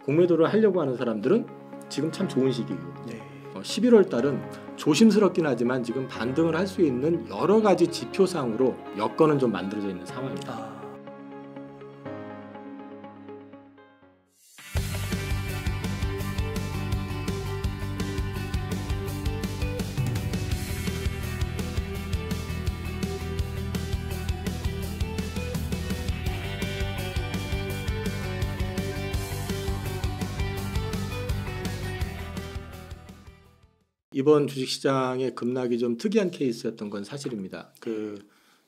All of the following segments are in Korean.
공매도를 하려고 하는 사람들은 지금 참 좋은 시기고 네. 11월 달은 조심스럽긴 하지만 지금 반등을 할 수 있는 여러 가지 지표상으로 여건은 좀 만들어져 있는 상황입니다. 이번 주식시장의 급락이 좀 특이한 케이스였던 건 사실입니다.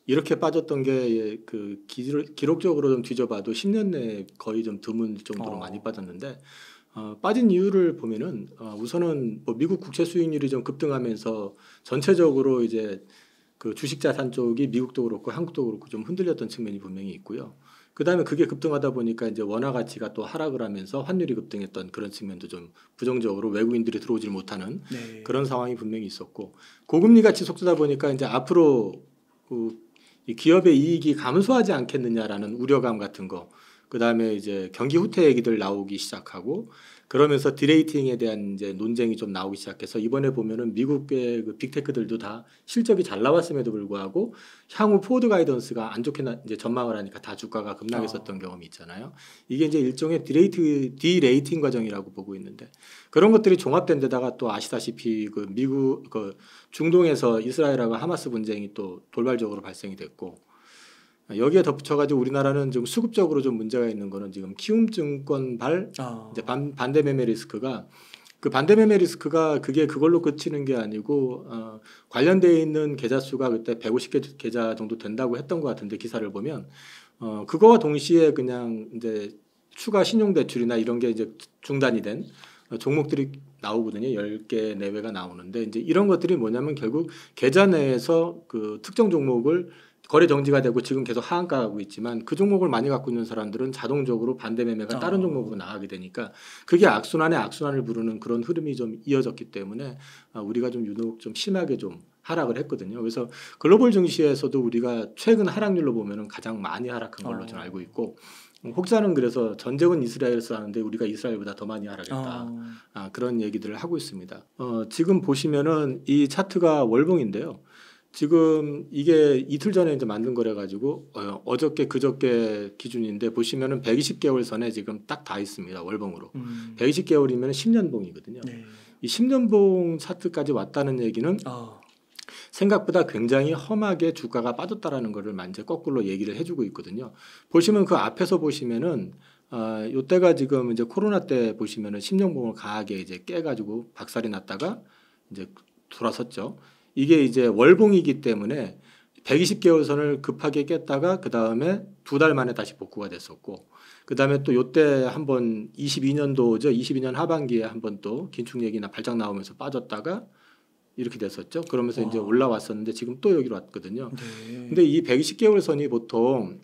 이렇게 빠졌던 게 기록적으로 좀 뒤져봐도 10년 내에 거의 좀 드문 정도로 많이 빠졌는데 빠진 이유를 보면은 우선은 뭐 미국 국채 수익률이 좀 급등하면서 전체적으로 이제 그 주식자산 쪽이 미국도 그렇고 한국도 그렇고 좀 흔들렸던 측면이 분명히 있고요. 그다음에 그게 급등하다 보니까 이제 원화 가치가 또 하락을 하면서 환율이 급등했던 그런 측면도 좀 부정적으로 외국인들이 들어오질 못하는 네. 그런 상황이 분명히 있었고 고금리가 지속되다 보니까 이제 앞으로 이 기업의 이익이 감소하지 않겠느냐라는 우려감 같은 거 그다음에 이제 경기 후퇴 얘기들 나오기 시작하고 그러면서 디레이팅에 대한 이제 논쟁이 좀 나오기 시작해서 이번에 보면은 미국의 그 빅테크들도 다 실적이 잘 나왔음에도 불구하고 향후 포워드 가이던스가 안 좋게 이제 전망을 하니까 다 주가가 급락했었던 경험이 있잖아요. 이게 이제 일종의 디레이팅 과정이라고 보고 있는데 그런 것들이 종합된 데다가 또 아시다시피 그 미국 그 중동에서 이스라엘하고 하마스 분쟁이 또 돌발적으로 발생이 됐고 여기에 덧붙여가지고 우리나라는 좀 수급적으로 좀 문제가 있는 거는 지금 키움증권발 이제 반대 매매 리스크가 그 반대 매매 리스크가 그게 그걸로 그치는 게 아니고 관련되어 있는 계좌 수가 그때 150개 계좌 정도 된다고 했던 것 같은데 기사를 보면 그거와 동시에 그냥 이제 추가 신용 대출이나 이런 게 이제 중단이 된 종목들이 나오거든요. 10개 내외가 나오는데 이제 이런 것들이 뭐냐면 결국 계좌 내에서 그 특정 종목을 거래 정지가 되고 지금 계속 하한가 가고 있지만 그 종목을 많이 갖고 있는 사람들은 자동적으로 반대 매매가 다른 종목으로 나가게 되니까 그게 악순환에 악순환을 부르는 그런 흐름이 좀 이어졌기 때문에 우리가 좀 유독 좀 심하게 좀 하락을 했거든요. 그래서 글로벌 증시에서도 우리가 최근 하락률로 보면은 가장 많이 하락한 걸로 저는 알고 있고 혹자는 그래서 전쟁은 이스라엘에서 하는데 우리가 이스라엘보다 더 많이 하락했다. 그런 얘기들을 하고 있습니다. 지금 보시면은 이 차트가 월봉인데요. 지금 이게 이틀 전에 이제 만든 거래 가지고 어저께 그저께 기준인데 보시면은 120개월 선에 지금 딱 다 있습니다. 월봉으로. 120개월이면 10년봉이거든요. 네. 이 10년봉 차트까지 왔다는 얘기는 생각보다 굉장히 험하게 주가가 빠졌다라는 거를 이제 거꾸로 얘기를 해주고 있거든요. 보시면 그 앞에서 보시면은 요때가 지금 이제 코로나 때 보시면은 10년봉을 강하게 이제 깨가지고 박살이 났다가 이제 돌아섰죠. 이게 이제 월봉이기 때문에 120개월 선을 급하게 깼다가 그 다음에 2달 만에 다시 복구가 됐었고 그 다음에 또 요때 한번 22년도죠. 22년 하반기에 한번 또 긴축 얘기나 발작 나오면서 빠졌다가 이렇게 됐었죠. 그러면서 이제 올라왔었는데 지금 또 여기로 왔거든요. 네. 근데 이 120개월 선이 보통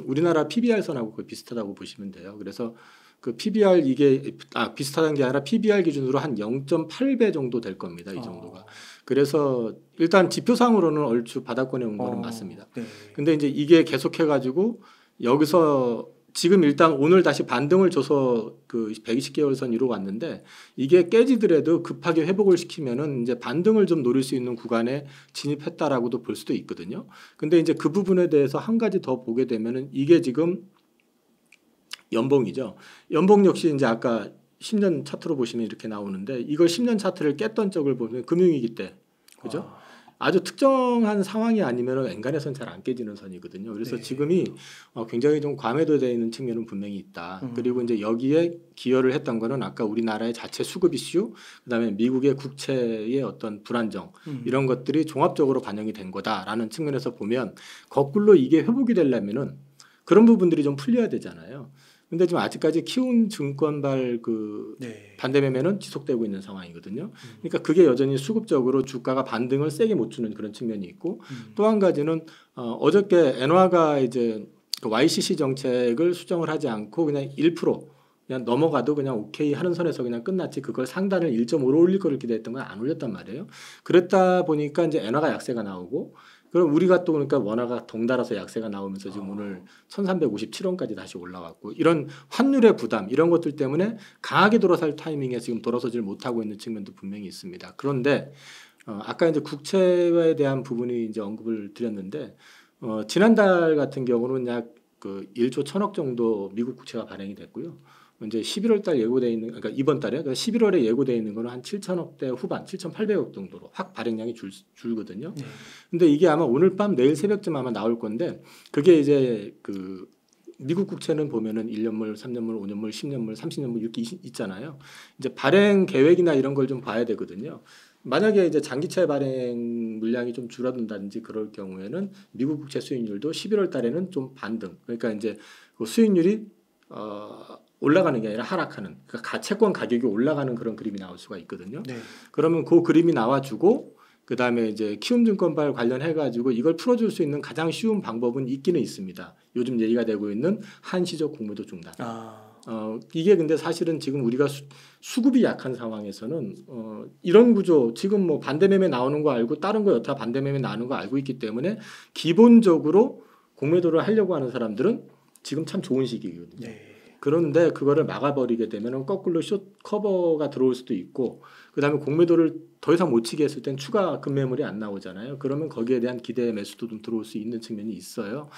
우리나라 PBR 선하고 거의 비슷하다고 보시면 돼요. 그래서 그 PBR 이게 비슷하다는 게 아니라 PBR 기준으로 한 0.8배 정도 될 겁니다. 이 정도가. 그래서 일단 지표상으로는 얼추 바닥권에 온 거는 맞습니다. 네. 근데 이제 이게 계속해 가지고 여기서 지금 일단 오늘 다시 반등을 줘서 그 120개월 선 위로 왔는데 이게 깨지더라도 급하게 회복을 시키면은 이제 반등을 좀 노릴 수 있는 구간에 진입했다라고도 볼 수도 있거든요. 근데 이제 그 부분에 대해서 한 가지 더 보게 되면은 이게 지금 연봉이죠. 연봉 역시 이제 아까 10년 차트로 보시면 이렇게 나오는데 이걸 10년 차트를 깼던 쪽을 보면 금융위기 때 그죠? 아주 특정한 상황이 아니면 엔간해서는 잘 안 깨지는 선이거든요. 그래서 네. 지금이 굉장히 좀 과매도되어 있는 측면은 분명히 있다. 그리고 이제 여기에 기여를 했던 거는 아까 우리나라의 자체 수급 이슈, 그다음에 미국의 국채의 어떤 불안정 이런 것들이 종합적으로 반영이 된 거다라는 측면에서 보면 거꾸로 이게 회복이 되려면은 그런 부분들이 좀 풀려야 되잖아요. 근데 지금 아직까지 키움 증권발 반대 매매는 지속되고 있는 상황이거든요. 그러니까 그게 여전히 수급적으로 주가가 반등을 세게 못 주는 그런 측면이 있고 또 한 가지는 어저께 엔화가 이제 그 YCC 정책을 수정을 하지 않고 그냥 1% 그냥 넘어가도 그냥 오케이 하는 선에서 그냥 끝났지 그걸 상단을 1.5로 올릴 거를 기대했던 건 안 올렸단 말이에요. 그랬다 보니까 이제 엔화가 약세가 나오고 그럼 우리가 또 그러니까 원화가 덩달아서 약세가 나오면서 지금 오늘 1,357원까지 다시 올라왔고 이런 환율의 부담 이런 것들 때문에 강하게 돌아설 타이밍에 지금 돌아서질 못하고 있는 측면도 분명히 있습니다. 그런데 아까 이제 국채에 대한 부분이 이제 언급을 드렸는데 지난달 같은 경우는 약 그 1조 1,000억 정도 미국 국채가 발행이 됐고요. 이제 11월 달 예고돼 있는 그러니까 이번 달에 그러니까 11월에 예고돼 있는 거는 한 7,000억대 후반, 7,800억 정도로 확 발행량이 줄거든요. 네. 근데 이게 아마 오늘 밤 내일 새벽쯤 아마 나올 건데 그게 이제 그 미국 국채는 보면은 1년물, 3년물, 5년물, 10년물, 30년물 이렇게 있잖아요. 이제 발행 계획이나 이런 걸 좀 봐야 되거든요. 만약에 이제 장기채 발행 물량이 좀 줄어든다든지 그럴 경우에는 미국 국채 수익률도 11월 달에는 좀 반등. 그러니까 이제 그 수익률이 올라가는 게 아니라 하락하는. 그러니까 채권 가격이 올라가는 그런 그림이 나올 수가 있거든요. 네. 그러면 그 그림이 나와주고 그다음에 이제 키움증권발 관련해 가지고 이걸 풀어줄 수 있는 가장 쉬운 방법은 있기는 있습니다. 요즘 얘기가 되고 있는 한시적 공매도 중단. 이게 근데 사실은 지금 우리가 수급이 약한 상황에서는 이런 구조 지금 뭐 반대매매 나오는 거 알고 다른 거 여타 반대매매 나오는 거 알고 있기 때문에 기본적으로 공매도를 하려고 하는 사람들은 지금 참 좋은 시기거든요. 네. 그런데 그거를 막아버리게 되면 거꾸로 숏 커버가 들어올 수도 있고 그다음에 공매도를 더 이상 못 치게 했을 땐 추가 급매물이 안 나오잖아요. 그러면 거기에 대한 기대 매수도 좀 들어올 수 있는 측면이 있어요.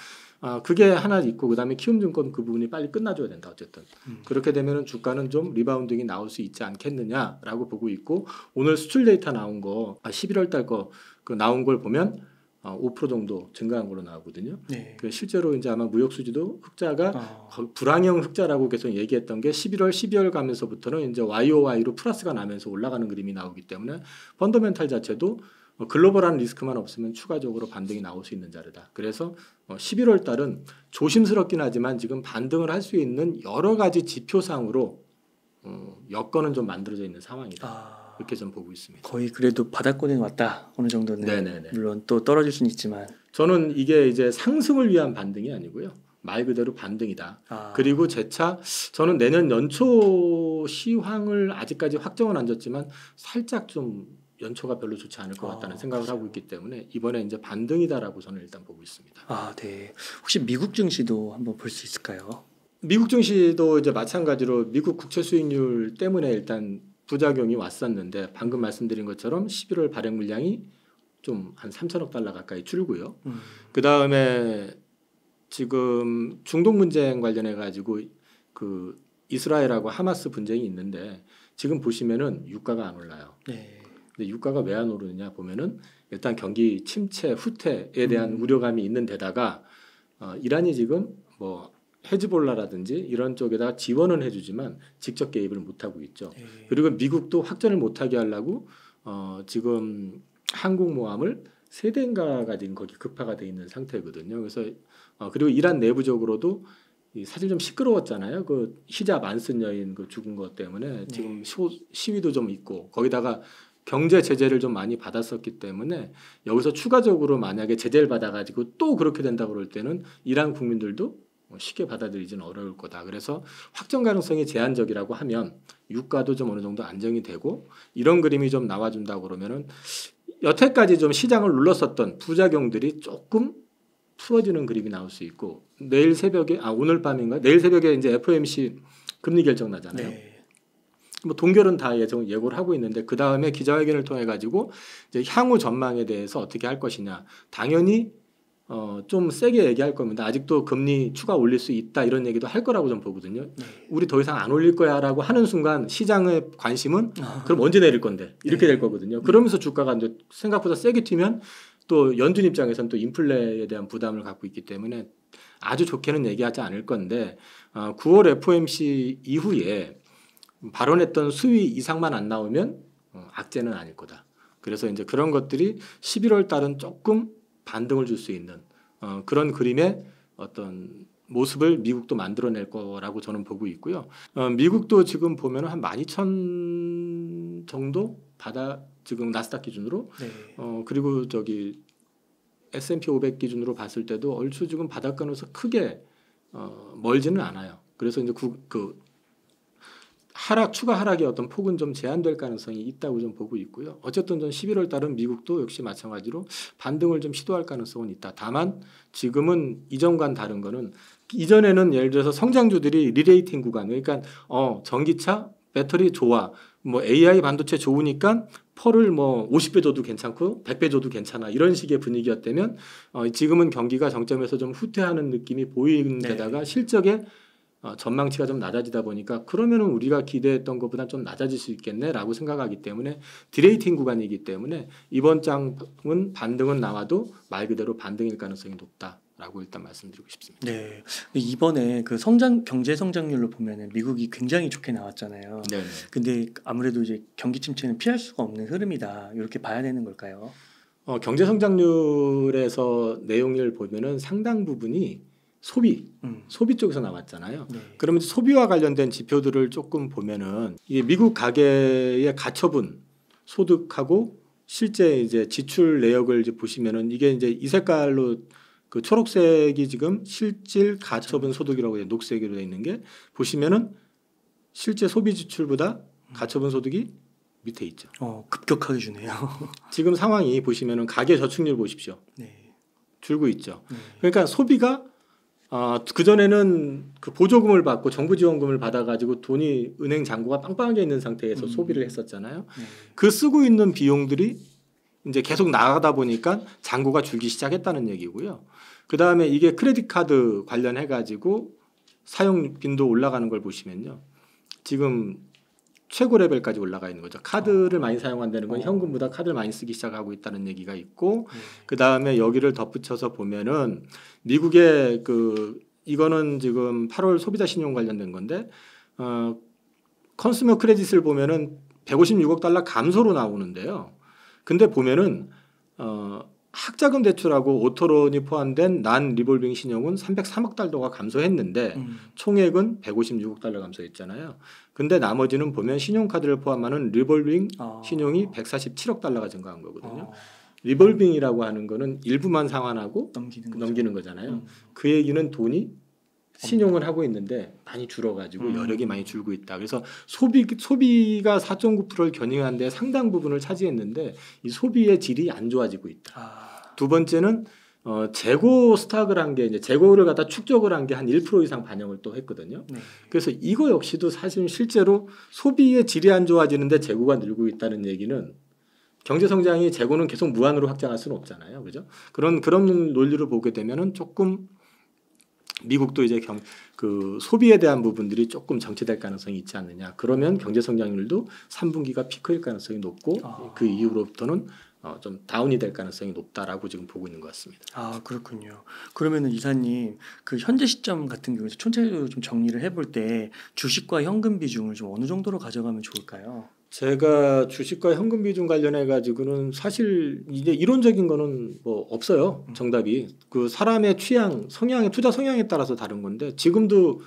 그게 하나 있고 그다음에 키움증권 그 부분이 빨리 끝나줘야 된다. 어쨌든 그렇게 되면은 주가는 좀 리바운딩이 나올 수 있지 않겠느냐라고 보고 있고 오늘 수출 데이터 나온 거 11월 달 거 그 나온 걸 보면 5% 정도 증가한 걸로 나오거든요. 네. 실제로 이제 아마 무역 수지도 흑자가 불황형 흑자라고 계속 얘기했던 게 11월, 12월 가면서부터는 이제 YOY로 플러스가 나면서 올라가는 그림이 나오기 때문에 펀더멘탈 자체도 글로벌한 리스크만 없으면 추가적으로 반등이 나올 수 있는 자리다. 그래서 11월 달은 조심스럽긴 하지만 지금 반등을 할 수 있는 여러 가지 지표상으로 여건은 좀 만들어져 있는 상황이다. 이렇게 좀 보고 있습니다. 거의 그래도 바닥권에 왔다. 어느 정도는. 네네네. 물론 또 떨어질 수는 있지만. 저는 이게 이제 상승을 위한 반등이 아니고요. 말 그대로 반등이다. 그리고 재차 저는 내년 연초 시황을 아직까지 확정은 안 졌지만 살짝 좀 연초가 별로 좋지 않을 것 같다는 생각을 하고 있기 때문에 이번에 이제 반등이다라고 저는 일단 보고 있습니다. 네. 혹시 미국 증시도 한번 볼 수 있을까요? 미국 증시도 이제 마찬가지로 미국 국채 수익률 때문에 일단 부작용이 왔었는데 방금 말씀드린 것처럼 11월 발행 물량이 좀 한 3천억 달러 가까이 줄고요. 그 다음에 지금 중동 분쟁 관련해 가지고 그 이스라엘하고 하마스 분쟁이 있는데 지금 보시면은 유가가 안 올라요. 네. 근데 유가가 왜 안 오르느냐 보면은 일단 경기 침체 후퇴에 대한 우려감이 있는 데다가 이란이 지금 뭐 헤즈볼라라든지 이런 쪽에다 지원은 해주지만 직접 개입을 못 하고 있죠. 네. 그리고 미국도 확전을 못하게 하려고 지금 항공모함을 3대인가가 지금 거기 급파가 돼 있는 상태거든요. 그래서 그리고 이란 내부적으로도 사실 좀 시끄러웠잖아요. 그 히잡 안 쓴 여인 그 죽은 것 때문에 지금 시위도 좀 있고 거기다가 경제 제재를 좀 많이 받았었기 때문에 여기서 추가적으로 만약에 제재를 받아가지고 또 그렇게 된다 그럴 때는 이란 국민들도 쉽게 받아들이지는 어려울 거다. 그래서 확정 가능성이 제한적이라고 하면 유가도 좀 어느 정도 안정이 되고 이런 그림이 좀 나와준다고 그러면은 여태까지 좀 시장을 눌렀었던 부작용들이 조금 풀어지는 그림이 나올 수 있고 내일 새벽에 오늘 밤인가 내일 새벽에 이제 FOMC 금리 결정 나잖아요. 네. 뭐 동결은 다 예고를 하고 있는데 그 다음에 기자회견을 통해 가지고 이제 향후 전망에 대해서 어떻게 할 것이냐 당연히 좀 세게 얘기할 겁니다. 아직도 금리 추가 올릴 수 있다 이런 얘기도 할 거라고 좀 보거든요. 네. 우리 더 이상 안 올릴 거야라고 하는 순간 시장의 관심은 그럼 언제 내릴 건데 이렇게 될 거거든요. 그러면서 주가가 이제 생각보다 세게 튀면 또 연준 입장에서는 또 인플레에 대한 부담을 갖고 있기 때문에 아주 좋게는 얘기하지 않을 건데 9월 FOMC 이후에 발언했던 수위 이상만 안 나오면 악재는 아닐 거다. 그래서 이제 그런 것들이 11월 달은 조금 반등을 줄 수 있는 그런 그림의 어떤 모습을 미국도 만들어낼 거라고 저는 보고 있고요. 미국도 지금 보면 한 12,000 정도 지금 나스닥 기준으로 네. 그리고 저기 S&P 500 기준으로 봤을 때도 얼추 지금 바닥권에서 크게 멀지는 않아요. 그래서 이제 추가 하락의 어떤 폭은 좀 제한될 가능성이 있다고 좀 보고 있고요. 어쨌든 전 11월 달은 미국도 역시 마찬가지로 반등을 좀 시도할 가능성은 있다. 다만 지금은 이전과는 다른 거는 이전에는 예를 들어서 성장주들이 리레이팅 구간, 그러니까 전기차 배터리 좋아, 뭐 AI 반도체 좋으니까 펄을 뭐 50배 줘도 괜찮고 100배 줘도 괜찮아 이런 식의 분위기였다면 지금은 경기가 정점에서 좀 후퇴하는 느낌이 보이는 데다가 실적에 전망치가 좀 낮아지다 보니까 그러면은 우리가 기대했던 것보다 좀 낮아질 수 있겠네라고 생각하기 때문에 디레이팅 구간이기 때문에 이번 장은 반등은 나와도 말 그대로 반등일 가능성이 높다라고 일단 말씀드리고 싶습니다. 네. 이번에 그 경제 성장률로 보면은 미국이 굉장히 좋게 나왔잖아요. 네. 근데 아무래도 이제 경기 침체는 피할 수가 없는 흐름이다. 이렇게 봐야 되는 걸까요? 경제 성장률에서 내용을 보면은 상당 부분이 소비 쪽에서 나왔잖아요. 네. 그러면 소비와 관련된 지표들을 조금 보면은 이게 미국 가계의 가처분 소득하고 실제 이제 지출 내역을 이제 보시면은 이게 이제 이 색깔로 그 초록색이 지금 실질 가처분 소득이라고 해요. 녹색으로 돼 있는 게 보시면은 실제 소비 지출보다 가처분 소득이 밑에 있죠. 급격하게 주네요. 지금 상황이 보시면은 가계 저축률 보십시오. 네. 줄고 있죠. 그러니까 소비가 그전에는 그 보조금을 받고 정부 지원금을 받아가지고 돈이 은행 잔고가 빵빵하게 있는 상태에서 소비를 했었잖아요. 그 쓰고 있는 비용들이 이제 계속 나가다 보니까 잔고가 줄기 시작했다는 얘기고요. 그 다음에 이게 크레딧 카드 관련해가지고 사용 빈도 올라가는 걸 보시면요. 지금 최고 레벨까지 올라가 있는 거죠. 카드를 많이 사용한다는 건 현금보다 카드를 많이 쓰기 시작하고 있다는 얘기가 있고 그 다음에 여기를 덧붙여서 보면은 미국의 이거는 지금 8월 소비자 신용 관련된 건데 컨슈머 크레딧을 보면은 156억 달러 감소로 나오는데요. 근데 보면은 학자금 대출하고 오토론이 포함된 난 리볼빙 신용은 303억 달러가 감소했는데 총액은 156억 달러 감소했잖아요. 근데 나머지는 보면 신용카드를 포함하는 리볼빙 신용이 147억 달러가 증가한 거거든요. 리볼빙이라고 하는 거는 일부만 상환하고 넘기는 거잖아요. 그 얘기는 돈이 신용을 하고 있는데 많이 줄어가지고 여력이 많이 줄고 있다. 그래서 소비가 4.9%를 견인하는데 상당 부분을 차지했는데 이 소비의 질이 안 좋아지고 있다. 두 번째는 재고 스탁을 한 게 이제 재고를 갖다 축적을 한 게 한 1% 이상 반영을 또 했거든요. 그래서 이거 역시도 사실 실제로 소비의 질이 안 좋아지는데 재고가 늘고 있다는 얘기는 경제 성장이 재고는 계속 무한으로 확장할 수는 없잖아요, 그죠? 그런 논리를 보게 되면은 조금 미국도 이제 그 소비에 대한 부분들이 조금 정체될 가능성이 있지 않느냐. 그러면 경제 성장률도 3분기가 피크일 가능성이 높고 그 이후로부터는 좀 다운이 될 가능성이 높다라고 지금 보고 있는 것 같습니다. 그렇군요. 그러면은 이사님 그 현재 시점 같은 경우에서 총체적으로 좀 정리를 해볼 때 주식과 현금 비중을 좀 어느 정도로 가져가면 좋을까요? 제가 주식과 현금 비중 관련해 가지고는 사실 이제 이론적인 거는 뭐 없어요. 정답이 그 사람의 취향, 투자 성향에 따라서 다른 건데 지금도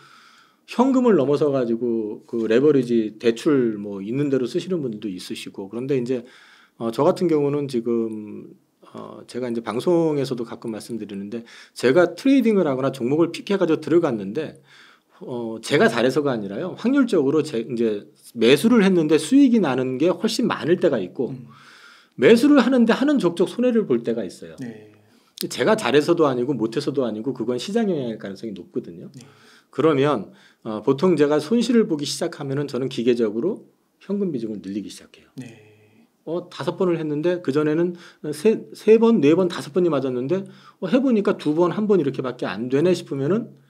현금을 넘어서 가지고 그 레버리지 대출 뭐 있는 대로 쓰시는 분들도 있으시고 그런데 이제 저 같은 경우는 지금 제가 이제 방송에서도 가끔 말씀드리는데 제가 트레이딩을 하거나 종목을 픽해가지고 들어갔는데 제가 잘해서가 아니라요. 확률적으로 이제 매수를 했는데 수익이 나는 게 훨씬 많을 때가 있고 매수를 하는데 하는 족족 손해를 볼 때가 있어요. 제가 잘해서도 아니고 못해서도 아니고 그건 시장 영향일 가능성이 높거든요. 그러면 보통 제가 손실을 보기 시작하면은 저는 기계적으로 현금 비중을 늘리기 시작해요. 5번을 했는데 그전에는 3번, 4번, 5번이 맞았는데 해보니까 2번, 1번 이렇게밖에 안 되네 싶으면은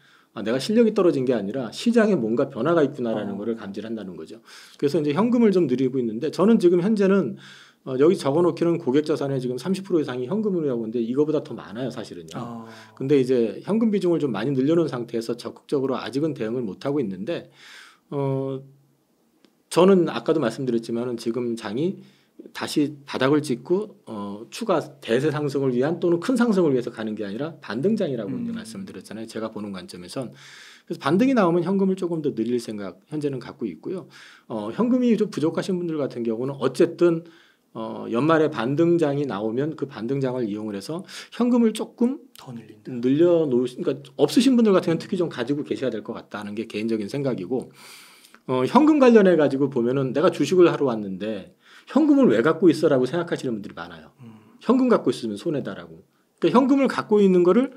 내가 실력이 떨어진 게 아니라 시장에 뭔가 변화가 있구나라는 거를 감지한다는 거죠. 그래서 이제 현금을 좀 늘리고 있는데 저는 지금 현재는 여기 적어놓기는 고객 자산의 지금 30% 이상이 현금이라고 하는데 이거보다 더 많아요, 사실은요. 근데 이제 현금 비중을 좀 많이 늘려놓은 상태에서 적극적으로 아직은 대응을 못 하고 있는데 저는 아까도 말씀드렸지만은 지금 장이 다시 바닥을 찍고 추가 대세 상승을 위한 또는 큰 상승을 위해서 가는 게 아니라 반등장이라고 이제 말씀드렸잖아요. 제가 보는 관점에선. 그래서 반등이 나오면 현금을 조금 더 늘릴 생각 현재는 갖고 있고요. 현금이 좀 부족하신 분들 같은 경우는 어쨌든 연말에 반등장이 나오면 그 반등장을 이용을 해서 현금을 조금 더 늘려놓으신, 그러니까 없으신 분들 같은 경우는 특히 좀 가지고 계셔야 될 것 같다는 게 개인적인 생각이고 현금 관련해 가지고 보면은 내가 주식을 하러 왔는데 현금을 왜 갖고 있어라고 생각하시는 분들이 많아요. 현금 갖고 있으면 손해다라고. 그러니까 현금을 갖고 있는 거를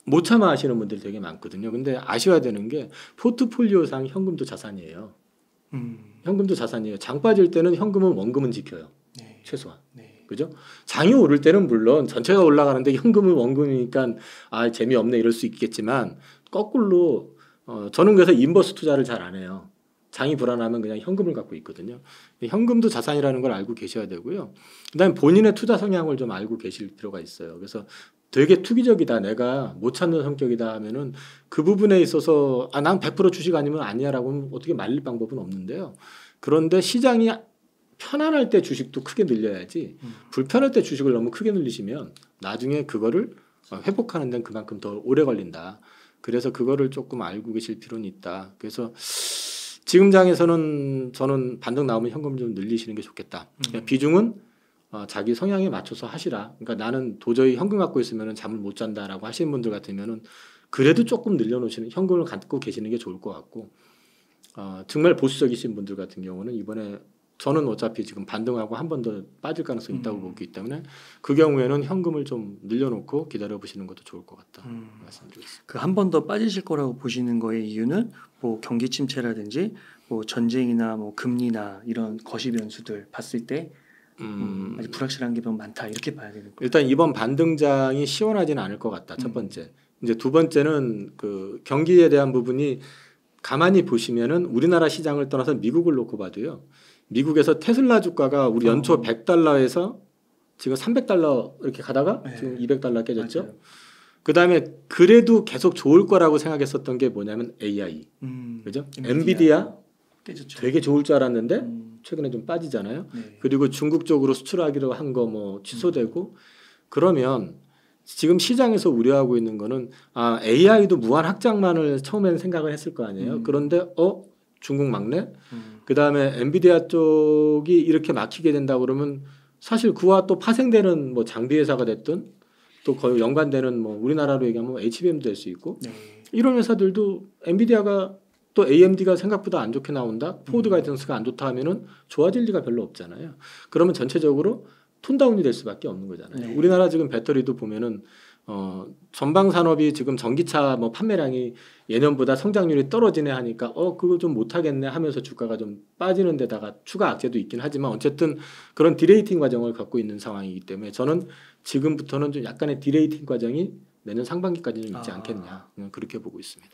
못 참아 하시는 분들이 되게 많거든요. 근데 아셔야 되는 게 포트폴리오상 현금도 자산이에요. 현금도 자산이에요. 장 빠질 때는 현금은 원금은 지켜요. 네. 최소한. 네. 그죠? 장이 오를 때는 물론 전체가 올라가는데 현금은 원금이니까 아 재미없네 이럴 수 있겠지만 거꾸로 저는 그래서 인버스 투자를 잘 안 해요. 장이 불안하면 그냥 현금을 갖고 있거든요. 현금도 자산이라는 걸 알고 계셔야 되고요. 그다음에 본인의 투자 성향을 좀 알고 계실 필요가 있어요. 그래서 되게 투기적이다, 내가 못 찾는 성격이다 하면은 그 부분에 있어서 아, 난 100% 주식 아니면 아니야라고 하면 어떻게 말릴 방법은 없는데요. 그런데 시장이 편안할 때 주식도 크게 늘려야지 불편할 때 주식을 너무 크게 늘리시면 나중에 그거를 회복하는 데는 그만큼 더 오래 걸린다. 그래서 그거를 조금 알고 계실 필요는 있다. 그래서 지금 장에서는 저는 반등 나오면 현금 좀 늘리시는 게 좋겠다. 비중은 자기 성향에 맞춰서 하시라. 그러니까 나는 도저히 현금 갖고 있으면 잠을 못 잔다라고 하시는 분들 같으면은 그래도 조금 늘려놓으시는 현금을 갖고 계시는 게 좋을 것 같고 정말 보수적이신 분들 같은 경우는 이번에 저는 어차피 지금 반등하고 한 번 더 빠질 가능성이 있다고 보기 때문에 그 경우에는 현금을 좀 늘려놓고 기다려 보시는 것도 좋을 것 같다 말씀드리겠습니다. 그 한 번 더 빠지실 거라고 보시는 거의 이유는 뭐 경기 침체라든지 뭐 전쟁이나 뭐 금리나 이런 거시 변수들 봤을 때 아직 불확실한 게 너무 많다 이렇게 봐야 되는 거예요. 일단 이번 반등장이 시원하지는 않을 것 같다. 첫 번째. 이제 두 번째는 그 경기에 대한 부분이 가만히 보시면은 우리나라 시장을 떠나서 미국을 놓고 봐도요. 미국에서 테슬라 주가가 우리 연초 100달러에서 지금 300달러 이렇게 가다가 네. 지금 200달러 깨졌죠. 맞아요. 그다음에 그래도 계속 좋을 거라고 생각했었던 게 뭐냐면 AI. 그죠? 엔비디아 깨졌죠. 되게 좋을 줄 알았는데 최근에 좀 빠지잖아요. 네. 그리고 중국 쪽으로 수출하기로 한 거 뭐 취소되고 그러면 지금 시장에서 우려하고 있는 거는 AI도 무한 확장만을 처음에는 생각을 했을 거 아니에요. 그런데 중국 막내 그다음에 엔비디아 쪽이 이렇게 막히게 된다 그러면 사실 그와 또 파생되는 뭐 장비 회사가 됐든 또 거의 연관되는 뭐 우리나라로 얘기하면 HBM도 될 수 있고 네. 이런 회사들도 엔비디아가 또 AMD가 생각보다 안 좋게 나온다. 포드 가이던스가 안 좋다 하면은 좋아질 리가 별로 없잖아요. 그러면 전체적으로 톤다운이 될 수밖에 없는 거잖아요. 네. 우리나라 지금 배터리도 보면은 전방 산업이 지금 전기차 뭐 판매량이 예년보다 성장률이 떨어지네 하니까 그거 좀 못하겠네 하면서 주가가 좀 빠지는 데다가 추가 악재도 있긴 하지만 어쨌든 그런 디레이팅 과정을 갖고 있는 상황이기 때문에 저는 지금부터는 좀 약간의 디레이팅 과정이 내년 상반기까지는 있지 않겠냐 그렇게 보고 있습니다.